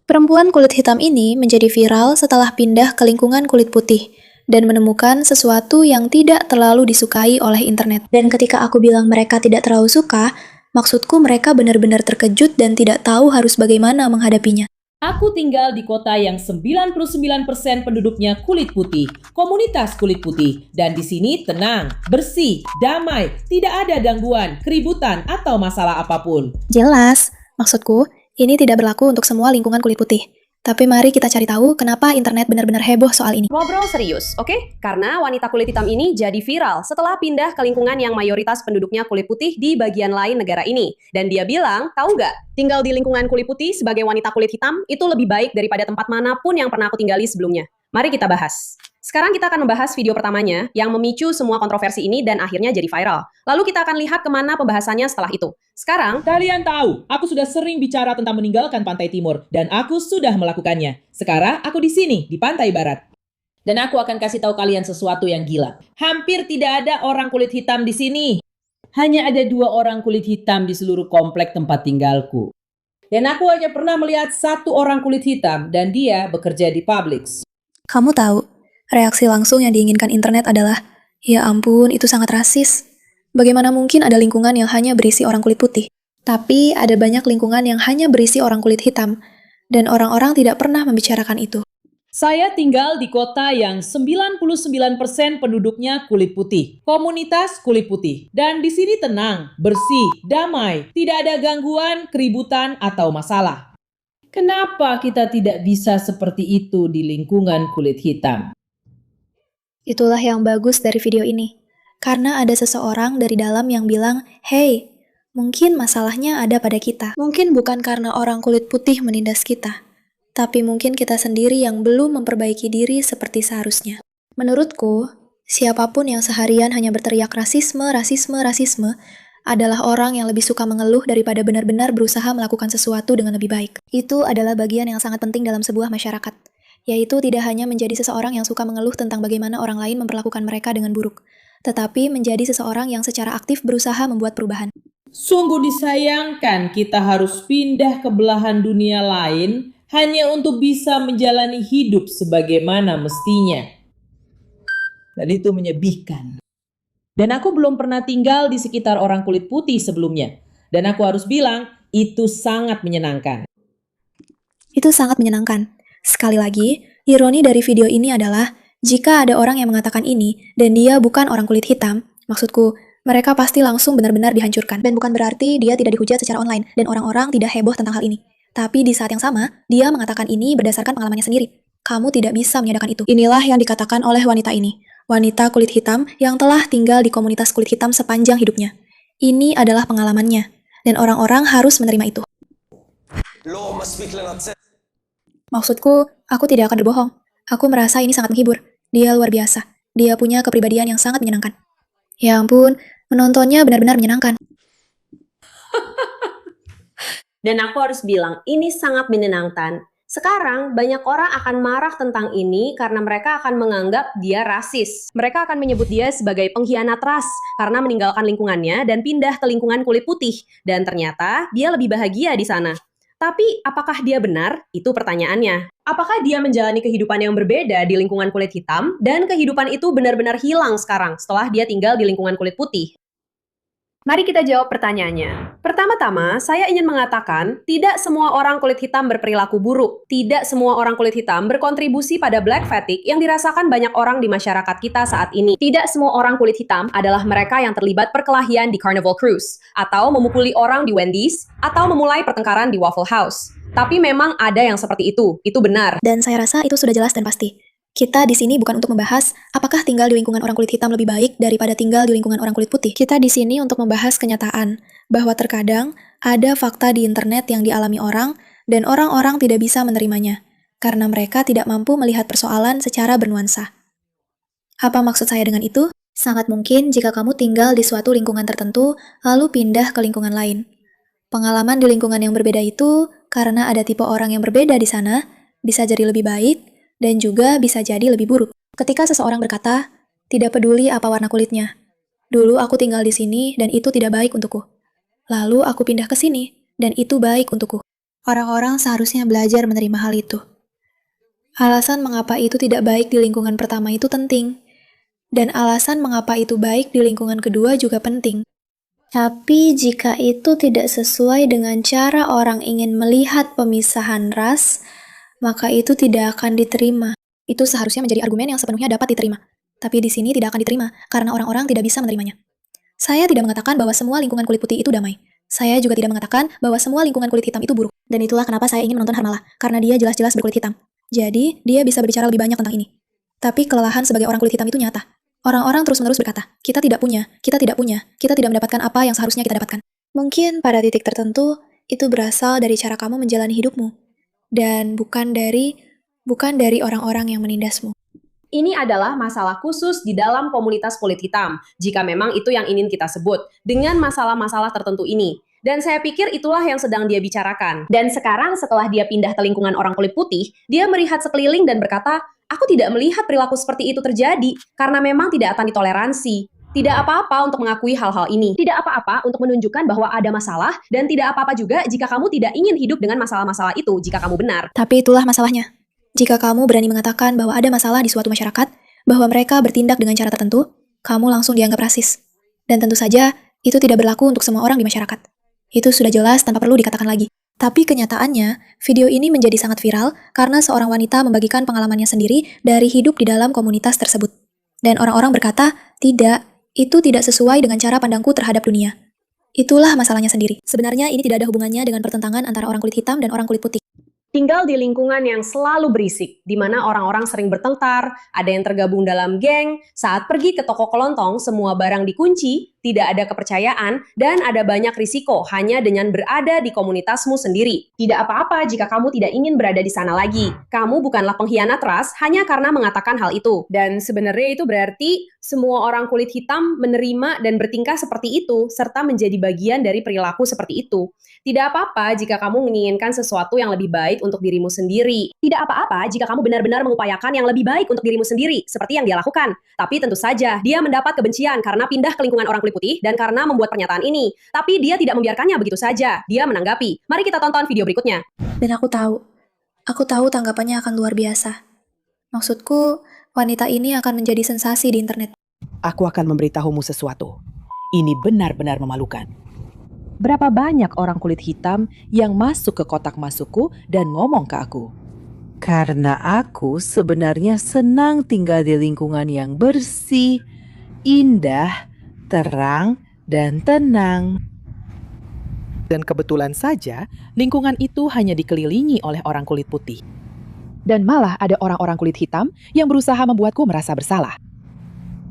Perempuan kulit hitam ini menjadi viral setelah pindah ke lingkungan kulit putih dan menemukan sesuatu yang tidak terlalu disukai oleh internet. Dan ketika aku bilang mereka tidak terlalu suka, maksudku mereka benar-benar terkejut dan tidak tahu harus bagaimana menghadapinya. Aku tinggal di kota yang 99% penduduknya kulit putih, komunitas kulit putih, dan di sini tenang, bersih, damai, tidak ada gangguan, keributan, atau masalah apapun. Jelas, maksudku, ini tidak berlaku untuk semua lingkungan kulit putih. Tapi mari kita cari tahu kenapa internet benar-benar heboh soal ini. Ngobrol serius, oke? Karena wanita kulit hitam ini jadi viral setelah pindah ke lingkungan yang mayoritas penduduknya kulit putih di bagian lain negara ini. Dan dia bilang, tahu nggak? Tinggal di lingkungan kulit putih sebagai wanita kulit hitam itu lebih baik daripada tempat manapun yang pernah aku tinggali sebelumnya. Mari kita bahas. Sekarang kita akan membahas video pertamanya yang memicu semua kontroversi ini dan akhirnya jadi viral. Lalu kita akan lihat kemana pembahasannya setelah itu. Sekarang, Kalian tahu, aku sudah sering bicara tentang meninggalkan pantai timur, dan aku sudah melakukannya. Sekarang aku di sini, di pantai barat. Dan aku akan kasih tahu kalian sesuatu yang gila. Hampir tidak ada orang kulit hitam di sini. Hanya ada 2 orang kulit hitam di seluruh komplek tempat tinggalku. Dan aku hanya pernah melihat 1 orang kulit hitam, dan dia bekerja di Publix. Kamu tahu, reaksi langsung yang diinginkan internet adalah, ya ampun, itu sangat rasis. Bagaimana mungkin ada lingkungan yang hanya berisi orang kulit putih? Tapi ada banyak lingkungan yang hanya berisi orang kulit hitam, dan orang-orang tidak pernah membicarakan itu. Saya tinggal di kota yang 99% penduduknya kulit putih, komunitas kulit putih. Dan di sini tenang, bersih, damai, tidak ada gangguan, keributan, atau masalah. Kenapa kita tidak bisa seperti itu di lingkungan kulit hitam? Itulah yang bagus dari video ini. Karena ada seseorang dari dalam yang bilang, hey, mungkin masalahnya ada pada kita. Mungkin bukan karena orang kulit putih menindas kita, tapi mungkin kita sendiri yang belum memperbaiki diri seperti seharusnya. Menurutku, siapapun yang seharian hanya berteriak rasisme, rasisme, rasisme, adalah orang yang lebih suka mengeluh daripada benar-benar berusaha melakukan sesuatu dengan lebih baik. Itu adalah bagian yang sangat penting dalam sebuah masyarakat, yaitu tidak hanya menjadi seseorang yang suka mengeluh tentang bagaimana orang lain memperlakukan mereka dengan buruk, tetapi menjadi seseorang yang secara aktif berusaha membuat perubahan. Sungguh disayangkan kita harus pindah ke belahan dunia lain hanya untuk bisa menjalani hidup sebagaimana mestinya. Dan itu menyedihkan. Dan aku belum pernah tinggal di sekitar orang kulit putih sebelumnya. Dan aku harus bilang, itu sangat menyenangkan. Itu sangat menyenangkan. Sekali lagi, ironi dari video ini adalah, jika ada orang yang mengatakan ini, dan dia bukan orang kulit hitam, maksudku, mereka pasti langsung benar-benar dihancurkan. Dan bukan berarti dia tidak dihujat secara online, dan orang-orang tidak heboh tentang hal ini. Tapi di saat yang sama, dia mengatakan ini berdasarkan pengalamannya sendiri. Kamu tidak bisa menyadari itu. Inilah yang dikatakan oleh wanita ini. Wanita kulit hitam yang telah tinggal di komunitas kulit hitam sepanjang hidupnya. Ini adalah pengalamannya, dan orang-orang harus menerima itu. Maksudku, aku tidak akan berbohong. Aku merasa ini sangat menghibur. Dia luar biasa. Dia punya kepribadian yang sangat menyenangkan. Ya ampun, menontonnya benar-benar menyenangkan. dan aku harus bilang, ini sangat menyenangkan. Sekarang, banyak orang akan marah tentang ini karena mereka akan menganggap dia rasis. Mereka akan menyebut dia sebagai pengkhianat ras karena meninggalkan lingkungannya dan pindah ke lingkungan kulit putih. Dan ternyata, dia lebih bahagia di sana. Tapi, apakah dia benar? Itu pertanyaannya. Apakah dia menjalani kehidupan yang berbeda di lingkungan kulit hitam, dan kehidupan itu benar-benar hilang sekarang setelah dia tinggal di lingkungan kulit putih? Mari kita jawab pertanyaannya. Pertama-tama, saya ingin mengatakan, tidak semua orang kulit hitam berperilaku buruk. Tidak semua orang kulit hitam berkontribusi pada black fatigue yang dirasakan banyak orang di masyarakat kita saat ini. Tidak semua orang kulit hitam adalah mereka yang terlibat perkelahian di Carnival Cruise, atau memukuli orang di Wendy's, atau memulai pertengkaran di Waffle House. Tapi memang ada yang seperti itu benar. Dan saya rasa itu sudah jelas dan pasti. Kita di sini bukan untuk membahas apakah tinggal di lingkungan orang kulit hitam lebih baik daripada tinggal di lingkungan orang kulit putih. Kita di sini untuk membahas kenyataan bahwa terkadang ada fakta di internet yang dialami orang dan orang-orang tidak bisa menerimanya karena mereka tidak mampu melihat persoalan secara bernuansa. Apa maksud saya dengan itu? Sangat mungkin jika kamu tinggal di suatu lingkungan tertentu lalu pindah ke lingkungan lain. Pengalaman di lingkungan yang berbeda itu karena ada tipe orang yang berbeda di sana bisa jadi lebih baik dan juga bisa jadi lebih buruk. Ketika seseorang berkata, tidak peduli apa warna kulitnya. Dulu aku tinggal di sini dan itu tidak baik untukku. Lalu aku pindah ke sini dan itu baik untukku. Orang-orang seharusnya belajar menerima hal itu. Alasan mengapa itu tidak baik di lingkungan pertama itu penting. Dan alasan mengapa itu baik di lingkungan kedua juga penting. Tapi jika itu tidak sesuai dengan cara orang ingin melihat pemisahan ras, maka itu tidak akan diterima. Itu seharusnya menjadi argumen yang sepenuhnya dapat diterima. Tapi di sini tidak akan diterima, karena orang-orang tidak bisa menerimanya. Saya tidak mengatakan bahwa semua lingkungan kulit putih itu damai. Saya juga tidak mengatakan bahwa semua lingkungan kulit hitam itu buruk. Dan itulah kenapa saya ingin menonton Harmala, karena dia jelas-jelas berkulit hitam. Jadi, dia bisa berbicara lebih banyak tentang ini. Tapi kelelahan sebagai orang kulit hitam itu nyata. Orang-orang terus-menerus berkata, kita tidak punya, kita tidak punya, kita tidak mendapatkan apa yang seharusnya kita dapatkan. Mungkin pada titik tertentu, itu berasal dari cara kamu menjalani hidupmu. Dan bukan dari orang-orang yang menindasmu. Ini adalah masalah khusus di dalam komunitas kulit hitam, jika memang itu yang ingin kita sebut, dengan masalah-masalah tertentu ini. Dan saya pikir itulah yang sedang dia bicarakan. Dan sekarang setelah dia pindah ke lingkungan orang kulit putih, dia melihat sekeliling dan berkata, aku tidak melihat perilaku seperti itu terjadi, karena memang tidak akan ditoleransi. Tidak apa-apa untuk mengakui hal-hal ini. Tidak apa-apa untuk menunjukkan bahwa ada masalah, dan tidak apa-apa juga jika kamu tidak ingin hidup dengan masalah-masalah itu jika kamu benar. Tapi itulah masalahnya. Jika kamu berani mengatakan bahwa ada masalah di suatu masyarakat, bahwa mereka bertindak dengan cara tertentu, kamu langsung dianggap rasis. Dan tentu saja, itu tidak berlaku untuk semua orang di masyarakat. Itu sudah jelas tanpa perlu dikatakan lagi. Tapi kenyataannya, video ini menjadi sangat viral karena seorang wanita membagikan pengalamannya sendiri dari hidup di dalam komunitas tersebut. Dan orang-orang berkata, tidak, itu tidak sesuai dengan cara pandangku terhadap dunia. Itulah masalahnya sendiri. Sebenarnya ini tidak ada hubungannya dengan pertentangan antara orang kulit hitam dan orang kulit putih. Tinggal di lingkungan yang selalu berisik, di mana orang-orang sering bertengkar, ada yang tergabung dalam geng, saat pergi ke toko kelontong, semua barang dikunci, tidak ada kepercayaan, dan ada banyak risiko hanya dengan berada di komunitasmu sendiri. Tidak apa-apa jika kamu tidak ingin berada di sana lagi. Kamu bukanlah pengkhianat ras hanya karena mengatakan hal itu. Dan sebenarnya itu berarti semua orang kulit hitam menerima dan bertingkah seperti itu, serta menjadi bagian dari perilaku seperti itu. Tidak apa-apa jika kamu menginginkan sesuatu yang lebih baik untuk dirimu sendiri. Tidak apa-apa jika kamu benar-benar mengupayakan yang lebih baik untuk dirimu sendiri, seperti yang dia lakukan. Tapi tentu saja, dia mendapat kebencian karena pindah ke lingkungan orang kulit putih dan karena membuat pernyataan ini. Tapi dia tidak membiarkannya begitu saja. Dia menanggapi. Mari kita tonton video berikutnya. Dan aku tahu tanggapannya akan luar biasa. Maksudku, wanita ini akan menjadi sensasi di internet. Aku akan memberitahumu sesuatu. Ini benar-benar memalukan. Berapa banyak orang kulit hitam yang masuk ke kotak masukku dan ngomong ke aku? Karena aku sebenarnya senang tinggal di lingkungan yang bersih, indah, terang, dan tenang. Dan kebetulan saja, lingkungan itu hanya dikelilingi oleh orang kulit putih. Dan malah ada orang-orang kulit hitam yang berusaha membuatku merasa bersalah.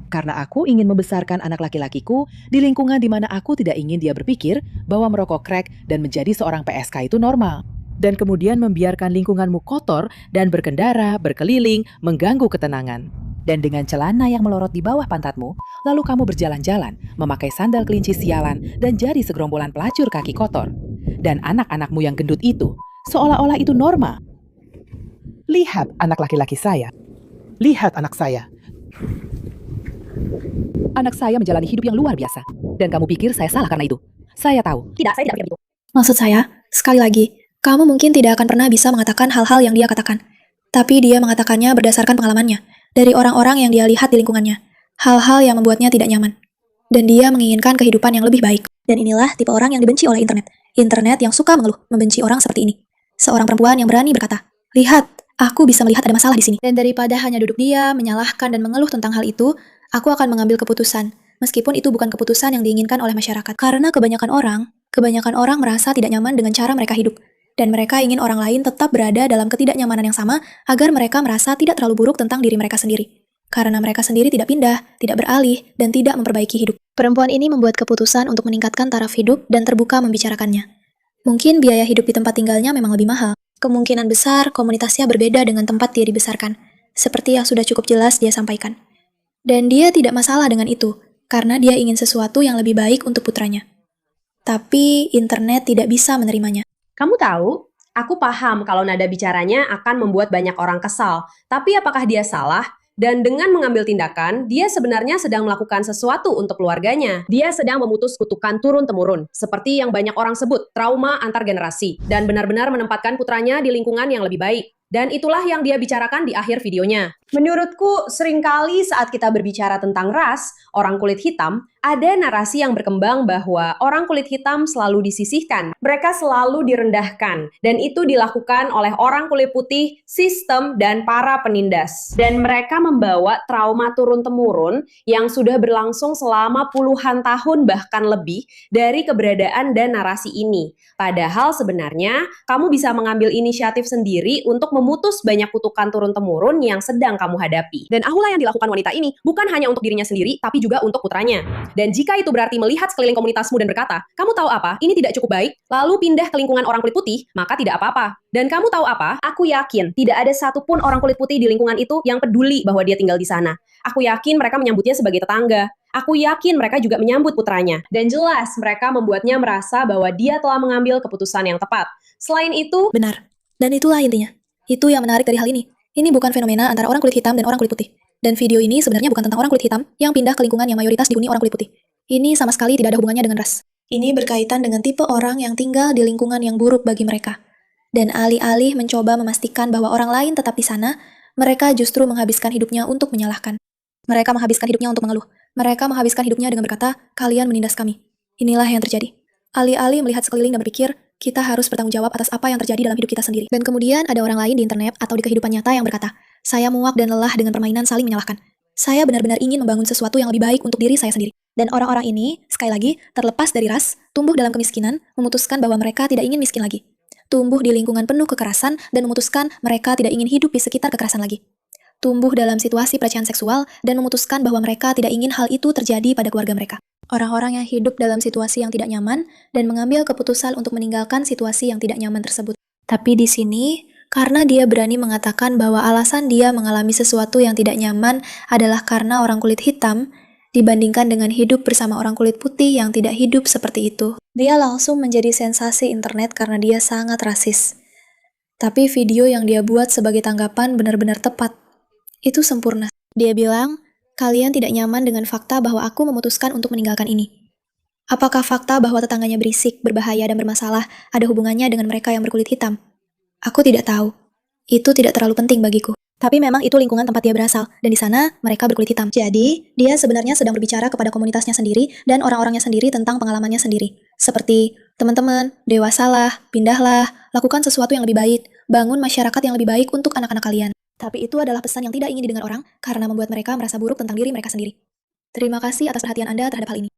Karena aku ingin membesarkan anak laki-lakiku di lingkungan di mana aku tidak ingin dia berpikir bahwa merokok crack dan menjadi seorang PSK itu normal. Dan kemudian membiarkan lingkunganmu kotor dan berkendara, berkeliling, mengganggu ketenangan. Dan dengan celana yang melorot di bawah pantatmu, lalu kamu berjalan-jalan, memakai sandal kelinci sialan dan jadi segerombolan pelacur kaki kotor. Dan anak-anakmu yang gendut itu, seolah-olah itu normal. Lihat anak laki-laki saya. Lihat anak saya. Anak saya menjalani hidup yang luar biasa. Dan kamu pikir saya salah karena itu? Saya tahu. Tidak, saya tidak pikir itu. Maksud saya, sekali lagi, kamu mungkin tidak akan pernah bisa mengatakan hal-hal yang dia katakan. Tapi dia mengatakannya berdasarkan pengalamannya, dari orang-orang yang dia lihat di lingkungannya. Hal-hal yang membuatnya tidak nyaman. Dan dia menginginkan kehidupan yang lebih baik. Dan inilah tipe orang yang dibenci oleh internet. Internet yang suka mengeluh, membenci orang seperti ini. Seorang perempuan yang berani berkata, lihat, aku bisa melihat ada masalah di sini. Dan daripada hanya duduk diam, menyalahkan dan mengeluh tentang hal itu, aku akan mengambil keputusan, meskipun itu bukan keputusan yang diinginkan oleh masyarakat. Karena kebanyakan orang merasa tidak nyaman dengan cara mereka hidup. Dan mereka ingin orang lain tetap berada dalam ketidaknyamanan yang sama agar mereka merasa tidak terlalu buruk tentang diri mereka sendiri. Karena mereka sendiri tidak pindah, tidak beralih, dan tidak memperbaiki hidup. Perempuan ini membuat keputusan untuk meningkatkan taraf hidup dan terbuka membicarakannya. Mungkin biaya hidup di tempat tinggalnya memang lebih mahal. Kemungkinan besar komunitasnya berbeda dengan tempat dia dibesarkan, seperti yang sudah cukup jelas dia sampaikan. Dan dia tidak masalah dengan itu, karena dia ingin sesuatu yang lebih baik untuk putranya. Tapi internet tidak bisa menerimanya. Kamu tahu, aku paham kalau nada bicaranya akan membuat banyak orang kesal. Tapi apakah dia salah? Dan dengan mengambil tindakan, dia sebenarnya sedang melakukan sesuatu untuk keluarganya. Dia sedang memutus kutukan turun-temurun, seperti yang banyak orang sebut, trauma antar generasi, dan benar-benar menempatkan putranya di lingkungan yang lebih baik. Dan itulah yang dia bicarakan di akhir videonya. Menurutku, seringkali saat kita berbicara tentang ras, orang kulit hitam, ada narasi yang berkembang bahwa orang kulit hitam selalu disisihkan. Mereka selalu direndahkan. Dan itu dilakukan oleh orang kulit putih, sistem, dan para penindas. Dan mereka membawa trauma turun-temurun yang sudah berlangsung selama puluhan tahun bahkan lebih dari keberadaan dan narasi ini. Padahal sebenarnya, kamu bisa mengambil inisiatif sendiri untuk memutus banyak kutukan turun-temurun yang sedang kamu hadapi. Dan ahulah yang dilakukan wanita ini bukan hanya untuk dirinya sendiri, tapi juga untuk putranya. Dan jika itu berarti melihat sekeliling komunitasmu dan berkata, kamu tahu apa, ini tidak cukup baik, lalu pindah ke lingkungan orang kulit putih, maka tidak apa-apa. Dan kamu tahu apa? Aku yakin tidak ada satupun orang kulit putih di lingkungan itu yang peduli bahwa dia tinggal di sana. Aku yakin mereka menyambutnya sebagai tetangga. Aku yakin mereka juga menyambut putranya. Dan jelas mereka membuatnya merasa bahwa dia telah mengambil keputusan yang tepat. Selain itu, Benar. Dan itulah intinya. Itu yang menarik dari hal ini. Ini bukan fenomena antara orang kulit hitam dan orang kulit putih. Dan video ini sebenarnya bukan tentang orang kulit hitam yang pindah ke lingkungan yang mayoritas dihuni orang kulit putih. Ini sama sekali tidak ada hubungannya dengan ras. Ini berkaitan dengan tipe orang yang tinggal di lingkungan yang buruk bagi mereka. Dan alih-alih mencoba memastikan bahwa orang lain tetap di sana, mereka justru menghabiskan hidupnya untuk menyalahkan. Mereka menghabiskan hidupnya untuk mengeluh. Mereka menghabiskan hidupnya dengan berkata, kalian menindas kami. Inilah yang terjadi. Alih-alih melihat sekeliling dan berpikir, kita harus bertanggung jawab atas apa yang terjadi dalam hidup kita sendiri. Dan kemudian ada orang lain di internet atau di kehidupan nyata yang berkata, saya muak dan lelah dengan permainan saling menyalahkan. Saya benar-benar ingin membangun sesuatu yang lebih baik untuk diri saya sendiri. Dan orang-orang ini, sekali lagi, terlepas dari ras, tumbuh dalam kemiskinan, memutuskan bahwa mereka tidak ingin miskin lagi. Tumbuh di lingkungan penuh kekerasan dan memutuskan mereka tidak ingin hidup di sekitar kekerasan lagi. Tumbuh dalam situasi pelecehan seksual dan memutuskan bahwa mereka tidak ingin hal itu terjadi pada keluarga mereka. Orang-orang yang hidup dalam situasi yang tidak nyaman dan mengambil keputusan untuk meninggalkan situasi yang tidak nyaman tersebut. Tapi di sini, karena dia berani mengatakan bahwa alasan dia mengalami sesuatu yang tidak nyaman adalah karena orang kulit hitam, dibandingkan dengan hidup bersama orang kulit putih yang tidak hidup seperti itu. Dia langsung menjadi sensasi internet karena dia sangat rasis. Tapi video yang dia buat sebagai tanggapan benar-benar tepat. Itu sempurna. Dia bilang, kalian tidak nyaman dengan fakta bahwa aku memutuskan untuk meninggalkan ini. Apakah fakta bahwa tetangganya berisik, berbahaya, dan bermasalah ada hubungannya dengan mereka yang berkulit hitam? Aku tidak tahu. Itu tidak terlalu penting bagiku. Tapi memang itu lingkungan tempat dia berasal, dan di sana mereka berkulit hitam. Jadi, dia sebenarnya sedang berbicara kepada komunitasnya sendiri dan orang-orangnya sendiri tentang pengalamannya sendiri. Seperti, teman-teman, dewasalah, pindahlah, lakukan sesuatu yang lebih baik, bangun masyarakat yang lebih baik untuk anak-anak kalian. Tapi itu adalah pesan yang tidak ingin didengar orang karena membuat mereka merasa buruk tentang diri mereka sendiri. Terima kasih atas perhatian Anda terhadap hal ini.